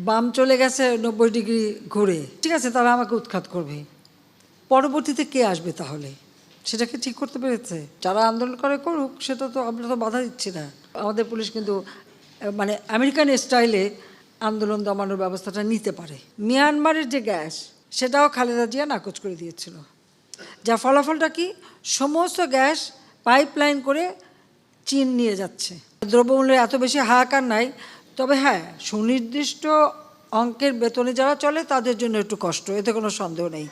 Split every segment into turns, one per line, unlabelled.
বাম চলে গেছে 90 ডিগ্রি ঘুরে, ঠিক আছে, তারা আমাকে উৎখাত করবে। পরবর্তীতে কে আসবে তাহলে? সেটাকে ঠিক করতে পেরেছে? যারা আন্দোলন করে করুক, সেটা তো আমরা তো বাধা দিচ্ছি না। আমাদের পুলিশ কিন্তু মানে আমেরিকান স্টাইলে আন্দোলন দমানোর ব্যবস্থাটা নিতে পারে। মিয়ানমারের যে গ্যাস, সেটাও খালেদা জিয়া নাকচ করে দিয়েছিল। যার ফলাফলটা কি? সমস্ত গ্যাস পাইপলাইন করে চীন নিয়ে যাচ্ছে। দ্রব্যমূল্যের এত বেশি হাহাকার নাই, তবে হ্যাঁ, সুনির্দিষ্ট অঙ্কের বেতনে যারা চলে তাদের জন্য একটু কষ্ট, এতে কোনো সন্দেহ নেই।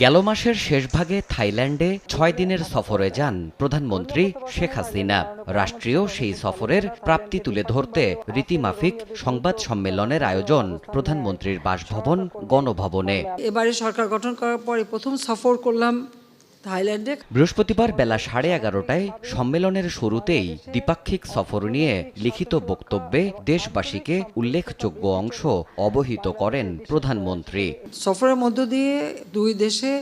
গেল মাসের শেষভাগে থাইল্যান্ডে 6 দিনের সফরে যান প্রধানমন্ত্রী শেখ হাসিনা। রাষ্ট্রীয় সেই সফরের প্রাপ্তি তুলে ধরতে রীতিমাফিক সংবাদ সম্মেলনের আয়োজন প্রধানমন্ত্রীর বাসভবন গণভবনে।
এবারে সরকার গঠন করার পরে প্রথম সফর করলাম থাইল্যান্ডে।
বৃহস্পতিবার বেলা 11:30টায় সম্মেলনের শুরুতেই দ্বিপাক্ষিক সফর নিয়ে লিখিত বক্তব্যে দেশবাসীকে উল্লেখযোগ্য অংশ অবহিত করেন প্রধানমন্ত্রী।
সফরের মধ্য দিয়ে দুই দেশে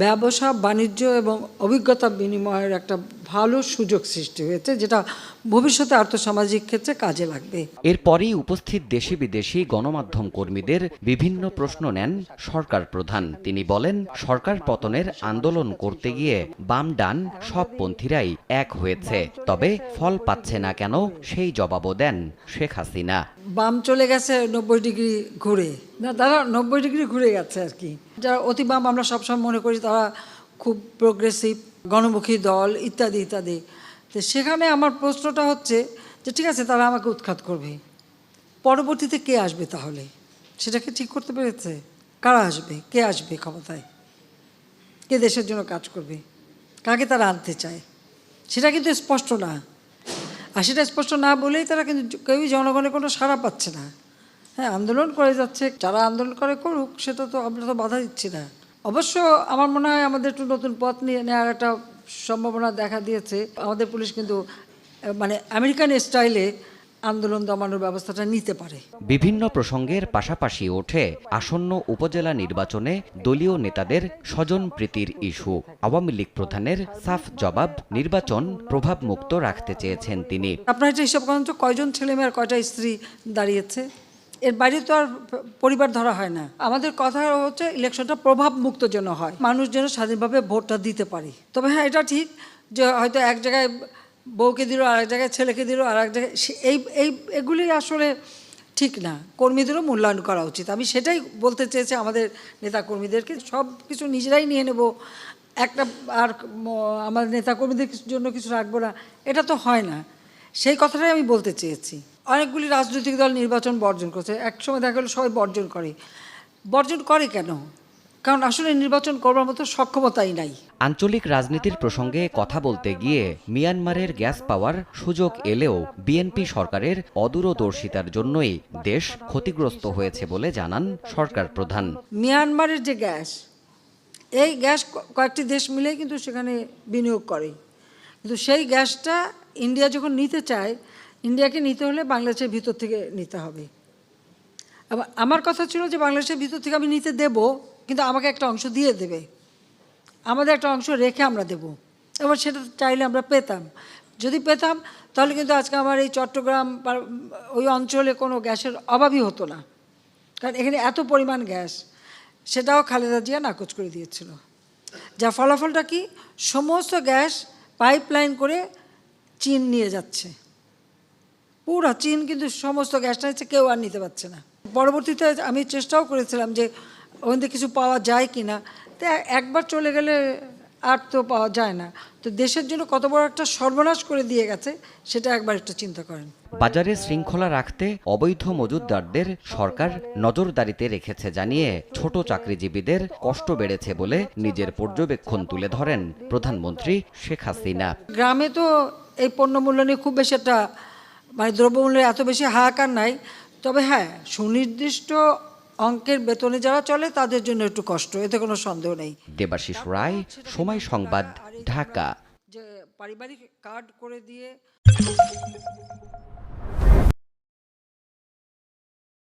ব্যবসা বাণিজ্য এবং অভিজ্ঞতা বিনিময়ের একটা ভালো সুযোগ সৃষ্টি হয়েছে, যেটা ভবিষ্যতে আর্থসামাজিক ক্ষেত্রে কাজে লাগবে।
এরপরই উপস্থিত দেশি বিদেশি গণমাধ্যম কর্মীদের বিভিন্ন প্রশ্ন নেন সরকার প্রধান। তিনি বলেন, সরকার পতনের আন্দোলন করতে গিয়ে বাম ডান সব পন্থীরাই এক হয়েছে, তবে ফল পাচ্ছে না কেন সেই জবাবও দেন শেখ হাসিনা।
বাম চলে গেছে 90 ডিগ্রি ঘুরে, না তারা 90 ডিগ্রি ঘুরে গেছে আর কি। যারা অতি বাম আমরা সবসময় মনে করি তারা খুব প্রোগ্রেসিভ, গণমুখী দল ইত্যাদি ইত্যাদি। তো সেখানে আমার প্রশ্নটা হচ্ছে যে ঠিক আছে, তারা আমাকে উৎখাত করবে, পরবর্তীতে কে আসবে তাহলে? সেটাকে ঠিক করতে পেরেছে? কারা আসবে? কে আসবে ক্ষমতায়? কে দেশের জন্য কাজ করবে? কাকে তারা আনতে চায়? সেটা কিন্তু স্পষ্ট না। আর সেটা স্পষ্ট না বলেই তারা কিন্তু কেউই জনগণের কোনো সাড়া পাচ্ছে না। হ্যাঁ, আন্দোলন করে যাচ্ছে, যারা আন্দোলন করে করুক, সেটা তো আমরা তো বাধা দিচ্ছি না। অবশ্য আমার মনে হয় আমাদের একটু নতুন পথ নিয়ে নেওয়ার একটা সম্ভাবনা দেখা দিয়েছে। আমাদের পুলিশ কিন্তু মানে আমেরিকান স্টাইলে আন্দোলন দমানোর ব্যবস্থাটা নিতে পারে।
বিভিন্ন প্রসঙ্গের পাশাপাশি ওঠে আসন্ন উপজেলা নির্বাচনে দলীয় নেতাদের স্বজনপ্রীতির ইস্যু। আওয়ামী লীগ প্রধানের সাফ জবাব, নির্বাচন প্রভাবমুক্ত রাখতে চেয়েছেন তিনি।
আপনার এটা হিসাব করেন তো, কয়জন ছেলেমেয়ের কয়টা স্ত্রী দাঁড়িয়েছে? এর বাইরে তো আর পরিবার ধরা হয় না। আমাদের কথা হচ্ছে ইলেকশনটা প্রভাব মুক্ত যেন হয়, মানুষ যেন স্বাধীনভাবে ভোটটা দিতে পারে। তবে হ্যাঁ, এটা ঠিক যে হয়তো এক জায়গায় বউকে দিল, আর এক জায়গায় ছেলেকে দিল, আর এক জায়গায় এগুলি আসলে ঠিক না। কর্মীদেরও মূল্যায়ন করা উচিত। আমি সেটাই বলতে চেয়েছি আমাদের নেতা কর্মীদেরকে, সব কিছু নিজেরাই নিয়ে নেব, একটা আর আমার নেতা কর্মীদের জন্য কিছু রাখবো না, এটা তো হয় না। সেই কথাটাই আমি বলতে চেয়েছি। অনেকগুলি রাজনৈতিক দল নির্বাচন বর্জন করছে, একসময় দেখা গেলো সবাই বর্জন করে কেন? কারণ আসলে নির্বাচন করবার মতো সক্ষমতাই নাই।
আঞ্চলিক রাজনীতির প্রসঙ্গে কথা বলতে গিয়ে মিয়ানমারের গ্যাস পাওয়ার সুযোগ এলেও বিএনপি সরকারের অদূরদর্শিতার জন্যই দেশ ক্ষতিগ্রস্ত হয়েছে বলে জানান সরকার প্রধান।
মিয়ানমারের যে গ্যাস, এই গ্যাস কয়েকটি দেশ মিলে কিন্তু সেখানে বিনিয়োগ করে, কিন্তু সেই গ্যাসটা ইন্ডিয়া যখন নিতে চায়, ইন্ডিয়াকে নিতে হলে বাংলাদেশের ভিতর থেকে নিতে হবে। আমার কথা ছিল যে বাংলাদেশের ভিতর থেকে আমি নিতে দেব, কিন্তু আমাকে একটা অংশ দিয়ে দেবে, আমাদের একটা অংশ রেখে আমরা দেব। এবার সেটা চাইলে আমরা পেতাম, যদি পেতাম তাহলে কিন্তু আজকে আমার এই চট্টগ্রাম ওই অঞ্চলে কোনো গ্যাসের অভাবই হতো না, কারণ এখানে এত পরিমাণ গ্যাস। সেটাও খালেদা জিয়া নাকচ করে দিয়েছিল। যার ফলাফলটা কি? সমস্ত গ্যাস পাইপলাইন করে চীন নিয়ে যাচ্ছে, পুরো চীন কিন্তু সমস্ত গ্যাসটা হচ্ছে, কেউ আর নিতে পারছে না। পরবর্তীতে আমি চেষ্টাও করেছিলাম যে ওখান থেকে কিছু পাওয়া যায় কি না, তো একবার চলে গেলে আর তো পাওয়া যায় না। তো দেশের জন্য কত বড় একটা সর্বনাশ করে দিয়ে গেছে, সেটা একবার একটু চিন্তা করেন।
বাজারে শৃঙ্খলা রাখতে অবৈধ মজুতদারদের সরকার নজরদারিতে রেখেছে জানিয়ে ছোট চাকরিজীবীদের কষ্ট বেড়েছে বলে নিজের পর্যবেক্ষণ তুলে ধরেন প্রধানমন্ত্রী শেখ হাসিনা।
গ্রামে তো এই পণ্যমূল্য নিয়ে খুব বেশি একটা মানে দ্রব্যমূল্যের এত বেশি হাহাকার নাই, তবে হ্যাঁ, সুনির্দিষ্ট অঙ্কের বেতনে যারা চলে তাদের জন্য একটু কষ্ট, এতে কোনো সন্দেহ নেই।
দেবাশিস রায়, সময় সংবাদ, ঢাকা।
যে পারিবারিক কার্ড করে দিয়ে